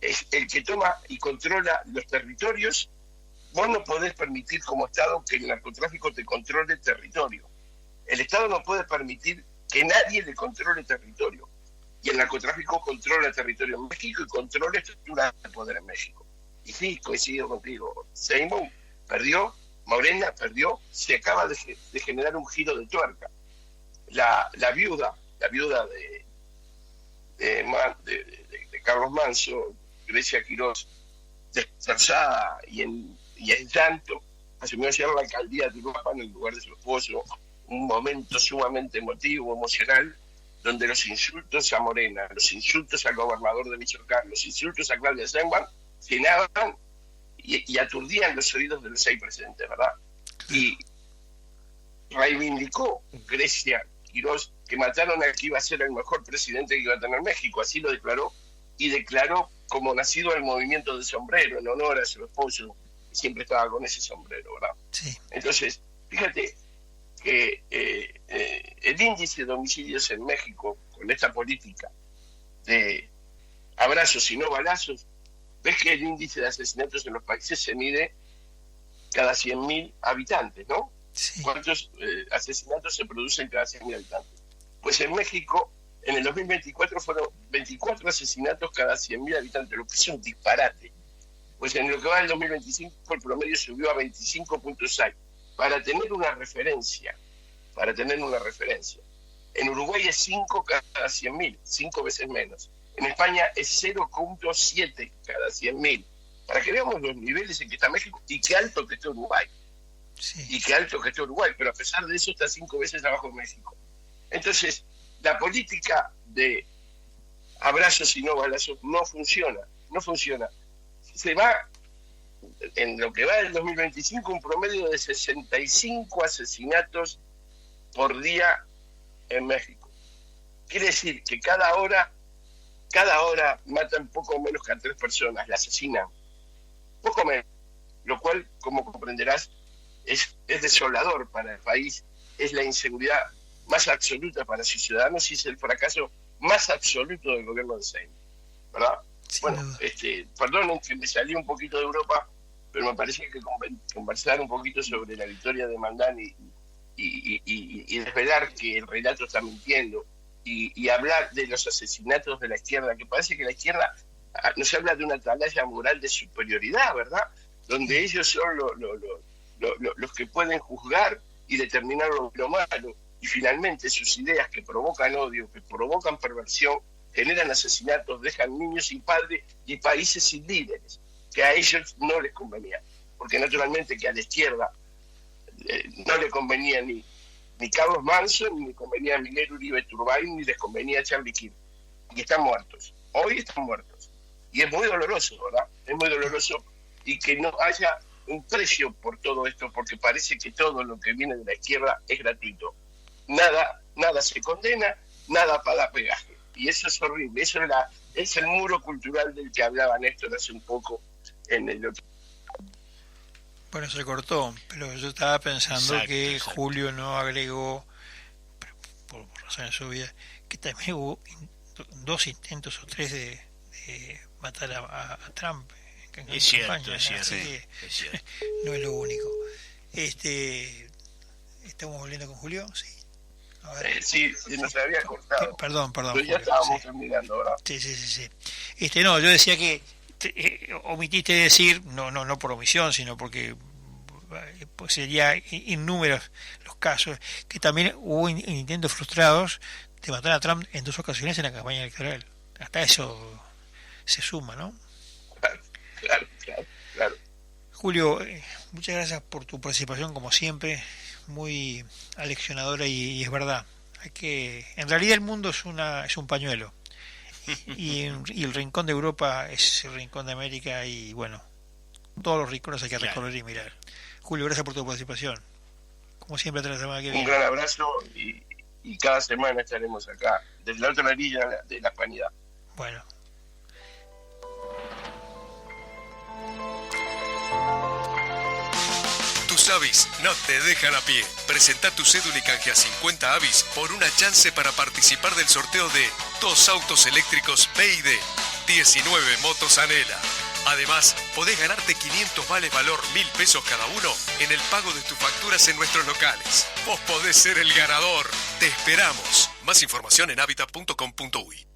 es el que toma y controla los territorios. Vos no podés permitir como Estado que el narcotráfico te controle el territorio. El Estado no puede permitir que nadie le controle el territorio. Y el narcotráfico controla el territorio en México y controla estructuras de poder en México. Y sí, coincido contigo. Seymour perdió, Morena perdió, se acaba de generar un giro de tuerca. La viuda de Carlos Manso, Grecia Quirós, destrozada y en llanto, asumió ayer la alcaldía de Uruapan en lugar de su esposo. Un momento sumamente emotivo, emocional, donde los insultos a Morena, los insultos al gobernador de Michoacán, los insultos a Claudia Sheinbaum llenaban y aturdían los oídos de los 6 presidentes, ¿verdad? Y reivindicó Grecia Quirós que mataron al que iba a ser el mejor presidente que iba a tener México, así lo declaró, y declaró como nacido el movimiento del sombrero, en honor a su esposo, que siempre estaba con ese sombrero, ¿verdad? Sí. Entonces, fíjate que el índice de homicidios en México, con esta política de abrazos y no balazos, ves que el índice de asesinatos en los países se mide cada 100.000 habitantes, ¿no? Sí. ¿Cuántos asesinatos se producen cada 100.000 habitantes? Pues en México, en el 2024 fueron 24 asesinatos cada 100.000 habitantes, lo que es un disparate. Pues en lo que va del 2025 el promedio subió a 25.6. Para tener una referencia. En Uruguay es 5 cada 100.000, 5 veces menos. En España es 0.7 cada 100.000. Para que veamos los niveles en que está México y qué alto que está Uruguay. Sí. Pero a pesar de eso está 5 veces abajo de México. Entonces, la política de abrazos y no balazos no funciona. Se va, en lo que va del 2025, un promedio de 65 asesinatos por día en México. Quiere decir que cada hora matan poco menos que a 3 personas, la asesinan. Poco menos. Lo cual, como comprenderás, es desolador para el país, es la inseguridad más absoluta para sus ciudadanos y es el fracaso más absoluto del gobierno de Seymour, ¿verdad? Sí, bueno, no. Perdonen que me salí un poquito de Europa, pero me parece que conversar un poquito sobre la victoria de Mandán y desvelar que el relato está mintiendo y hablar de los asesinatos de la izquierda, que parece que la izquierda nos habla de una atalaya moral de superioridad, ¿verdad? Donde ellos son los que pueden juzgar y determinar lo malo, y finalmente sus ideas que provocan odio, que provocan perversión, generan asesinatos, dejan niños sin padre y países sin líderes, que a ellos no les convenía, porque naturalmente que a la izquierda no le convenía ni Carlos Manso, ni le convenía Miguel Uribe Turbay, ni les convenía Charlie Kirk, y están muertos, hoy están muertos, y es muy doloroso, ¿verdad? Es muy doloroso, y que no haya un precio por todo esto, porque parece que todo lo que viene de la izquierda es gratuito. Nada se condena, nada paga pegaje. Y eso es horrible. Eso es el muro cultural del que hablaba Néstor hace un poco en el otro. Bueno, se cortó, pero yo estaba pensando que Julio no agregó, por razones obvias, que también hubo 2 intentos o 3 de matar a Trump. Es cierto. No es lo único. ¿Estamos volviendo con Julio? Sí. Sí, nos había cortado. Perdón. Pero Julio, ya estábamos terminando, ¿verdad? Sí. No, yo decía que omitiste decir, no por omisión, sino porque pues sería innúmeros los casos, que también hubo intentos frustrados de matar a Trump en 2 ocasiones en la campaña electoral. Hasta eso se suma, ¿no? Claro. Julio, muchas gracias por tu participación, como siempre, muy aleccionadora y es verdad. En realidad el mundo es un pañuelo y el rincón de Europa es el rincón de América y bueno, todos los rincones hay que recorrer y mirar. Julio, gracias por tu participación. Como siempre, hasta la semana que viene. Un gran abrazo y cada semana estaremos acá, desde la otra orilla de la hispanidad. Bueno. Tus avis no te dejan a pie. Presenta tu cédula y canjea 50 avis por una chance para participar del sorteo de 2 autos eléctricos BYD, 19 motos Anela. Además, podés ganarte 500 vales valor 1.000 pesos cada uno en el pago de tus facturas en nuestros locales. Vos podés ser el ganador. Te esperamos. Más información en habitat.com.uy.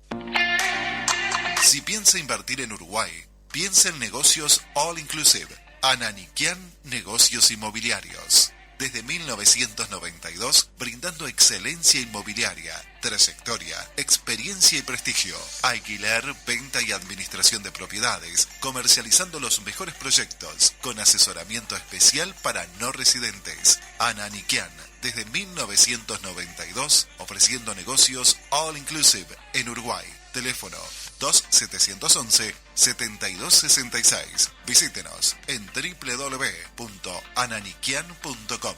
Si piensa invertir en Uruguay, piensa en negocios All Inclusive. Ananiquian Negocios Inmobiliarios. Desde 1992, brindando excelencia inmobiliaria, trayectoria, experiencia y prestigio. Alquiler, venta y administración de propiedades, comercializando los mejores proyectos, con asesoramiento especial para no residentes. Ananiquian, desde 1992, ofreciendo negocios All Inclusive en Uruguay. Teléfono 2711-7266. Visítenos en www.ananiquian.com.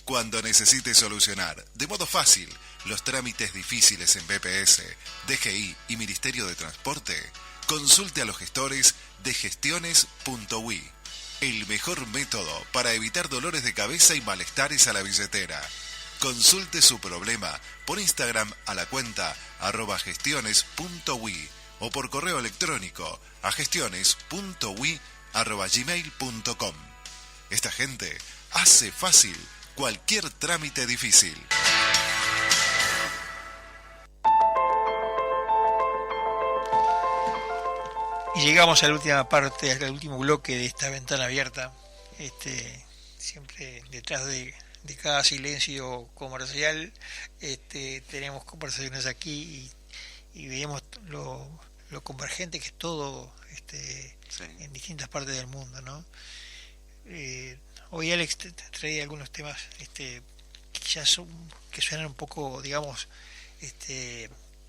Cuando necesite solucionar de modo fácil los trámites difíciles en BPS, DGI y Ministerio de Transporte, consulte a los gestores de gestiones.ui. El mejor método para evitar dolores de cabeza y malestares a la billetera. Consulte su problema por Instagram a la cuenta @gestiones.ui o por correo electrónico a gestiones.ui@gmail.com. Esta gente hace fácil cualquier trámite difícil. Y llegamos a la última parte, al último bloque de esta ventana abierta. Siempre detrás de cada silencio comercial tenemos conversaciones aquí y vemos lo convergente que es todo Sí. en distintas partes del mundo, ¿no? Hoy Alex trae algunos temas que suenan un poco, digamos,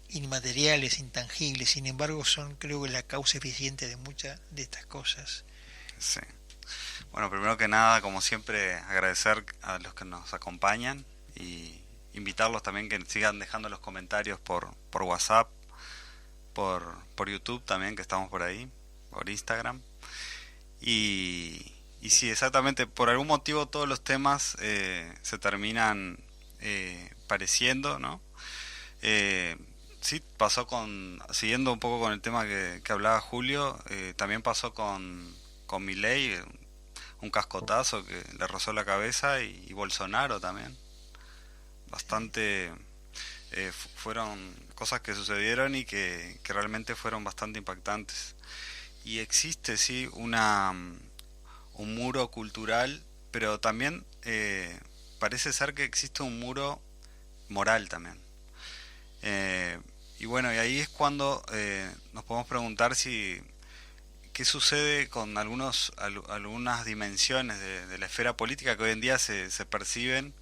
inmateriales, intangibles, sin embargo son, creo que, la causa eficiente de muchas de estas cosas. Sí. Bueno, primero que nada, como siempre, agradecer a los que nos acompañan y invitarlos también que sigan dejando los comentarios por WhatsApp, por YouTube también, que estamos por ahí, por Instagram. Y sí, exactamente, por algún motivo todos los temas se terminan pareciendo, ¿no? Sí, pasó siguiendo un poco con el tema que hablaba Julio, también pasó con Milei, un cascotazo que le rozó la cabeza, y Bolsonaro también. Bastante, fueron cosas que sucedieron y que realmente fueron bastante impactantes. Y existe, sí, un muro cultural, pero también parece ser que existe un muro moral también. Y bueno, y ahí es cuando nos podemos preguntar qué sucede con algunas dimensiones de la esfera política que hoy en día se perciben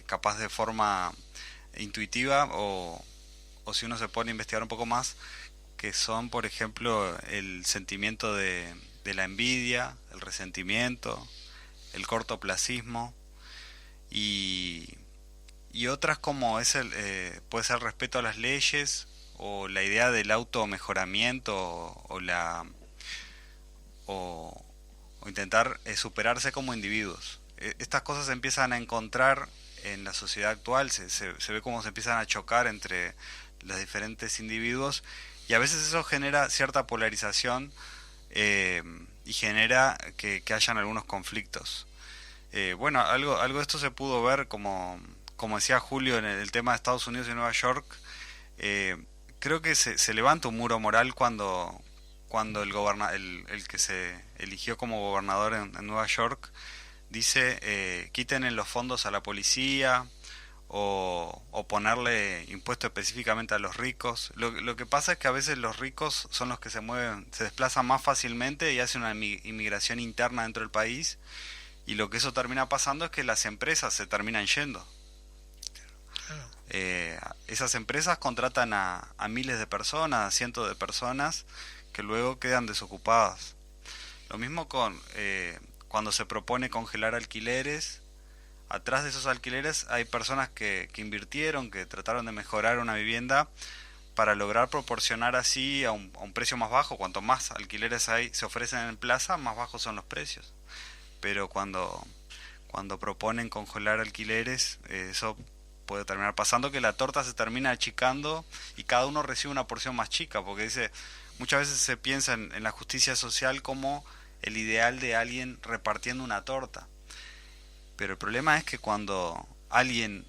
capaz de forma intuitiva, o si uno se pone a investigar un poco más, que son, por ejemplo, el sentimiento de la envidia, el resentimiento, el cortoplacismo y otras como puede ser el respeto a las leyes, o la idea del automejoramiento, o intentar superarse como individuos. Estas cosas se empiezan a encontrar en la sociedad actual, se ve cómo se empiezan a chocar entre los diferentes individuos, y a veces eso genera cierta polarización y genera que hayan algunos conflictos. Bueno, algo de esto se pudo ver, como decía Julio, en el tema de Estados Unidos y Nueva York. Creo que se levanta un muro moral cuando el que se eligió como gobernador en Nueva York dice quiten los fondos a la policía, o ponerle impuestos específicamente a los ricos. Lo que pasa es que a veces los ricos son los que se desplazan más fácilmente y hacen una inmigración interna dentro del país, y lo que eso termina pasando es que las empresas se terminan yendo. Esas empresas contratan a miles de personas, a cientos de personas, que luego quedan desocupadas. Lo mismo cuando se propone congelar alquileres. Atrás de esos alquileres hay personas que invirtieron, que trataron de mejorar una vivienda para lograr proporcionar así a un precio más bajo. Cuanto más alquileres se ofrecen en plaza, más bajos son los precios. Pero cuando proponen congelar alquileres, eso puede terminar pasando, que la torta se termina achicando y cada uno recibe una porción más chica, porque muchas veces se piensa en la justicia social como el ideal de alguien repartiendo una torta. Pero el problema es que cuando alguien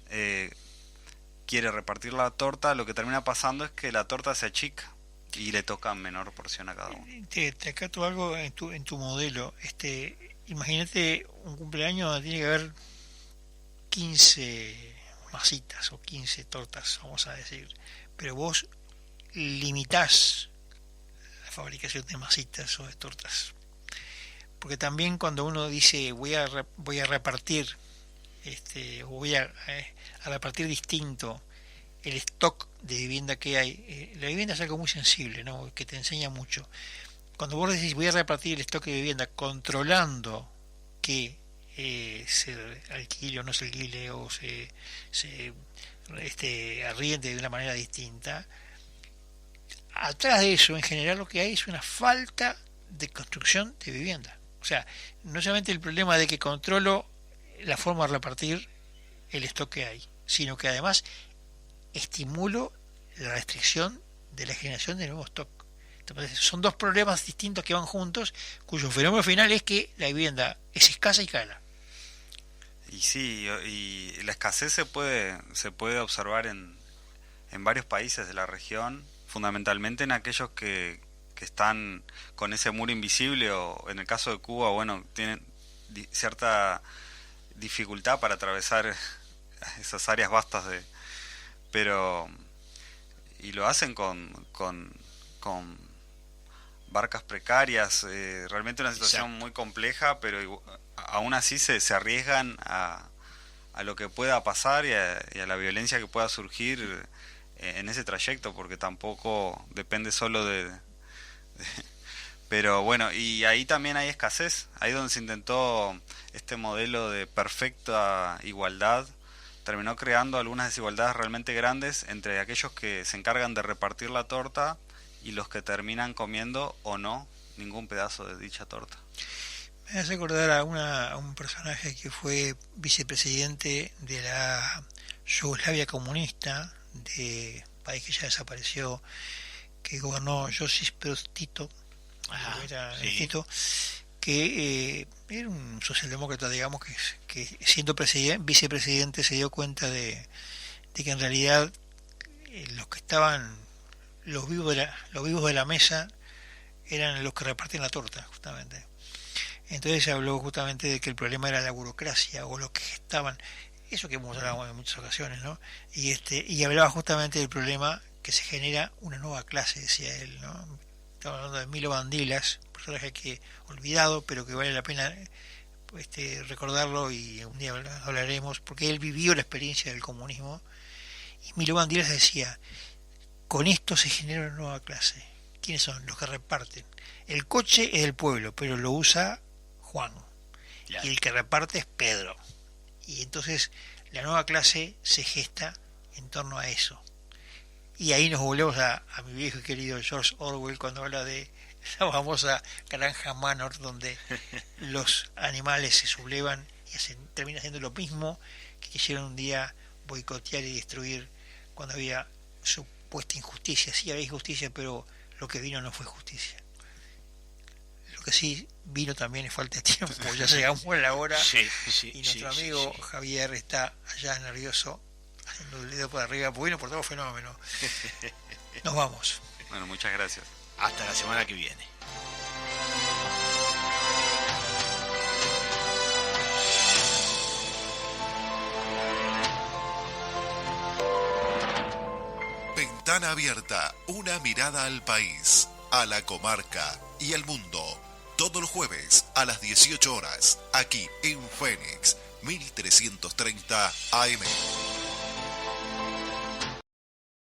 quiere repartir la torta, lo que termina pasando es que la torta se achica y le toca menor porción a cada uno. Te acato algo en tu modelo. Imagínate un cumpleaños donde tiene que haber 15 masitas o 15 tortas, vamos a decir. Pero vos limitás la fabricación de masitas o de tortas. Porque también cuando uno dice voy a repartir, voy a repartir distinto el stock de vivienda que hay, la vivienda es algo muy sensible, ¿no? Que te enseña mucho. Cuando vos decís voy a repartir el stock de vivienda controlando que se alquile o no se alquile o se arriende de una manera distinta, atrás de eso en general lo que hay es una falta de construcción de vivienda. O sea, no solamente el problema de que controlo la forma de repartir el stock que hay, sino que además estimulo la restricción de la generación de nuevo stock. Entonces, son dos problemas distintos que van juntos, cuyo fenómeno final es que la vivienda es escasa y cara. Y sí, y la escasez se puede observar en varios países de la región, fundamentalmente en aquellos que están con ese muro invisible, o en el caso de Cuba, bueno, tienen cierta dificultad para atravesar esas áreas vastas y lo hacen con barcas precarias, realmente una situación muy compleja, pero aún así se arriesgan a lo que pueda pasar y a la violencia que pueda surgir en ese trayecto, porque tampoco depende solo pero bueno, y ahí también hay escasez, ahí donde se intentó este modelo de perfecta igualdad, terminó creando algunas desigualdades realmente grandes entre aquellos que se encargan de repartir la torta y los que terminan comiendo o no ningún pedazo de dicha torta. Me hace acordar a un personaje que fue vicepresidente de la Yugoslavia comunista, de país que ya desapareció, que gobernó Josip Broz Tito, Tito, que era un socialdemócrata, digamos, que siendo vicepresidente se dio cuenta de que en realidad los que estaban, los vivos de la mesa eran los que repartían la torta, justamente. Entonces se habló justamente de que el problema era la burocracia o los que estaban, eso que hemos hablado en muchas ocasiones, ¿no? Y hablaba justamente del problema que se genera una nueva clase, decía él, ¿no? Estamos hablando de Milo Bandilas, personaje que olvidado, pero que vale la pena recordarlo, y un día hablaremos, porque él vivió la experiencia del comunismo. Y Milo Bandilas decía, con esto se genera una nueva clase. ¿Quiénes son? Los que reparten. El coche es del pueblo, pero lo usa Juan. Claro. Y el que reparte es Pedro. Y entonces la nueva clase se gesta en torno a eso. Y ahí nos volvemos a mi viejo y querido George Orwell, cuando habla de la famosa granja Manor, donde los animales se sublevan y terminan haciendo lo mismo que quisieron un día boicotear y destruir cuando había supuesta injusticia. Sí había injusticia, pero lo que vino no fue justicia. Lo que sí vino también es falta de tiempo, ya llegamos a la hora. Y nuestro amigo Javier está allá nervioso, haciendo el dedo por arriba, bueno, por todo fenómeno. Nos vamos. Bueno, muchas gracias. Hasta la semana que viene. Ventana Abierta, una mirada al país, a la comarca y al mundo. Todos los jueves a las 18 horas, aquí en Fénix, 1330 AM.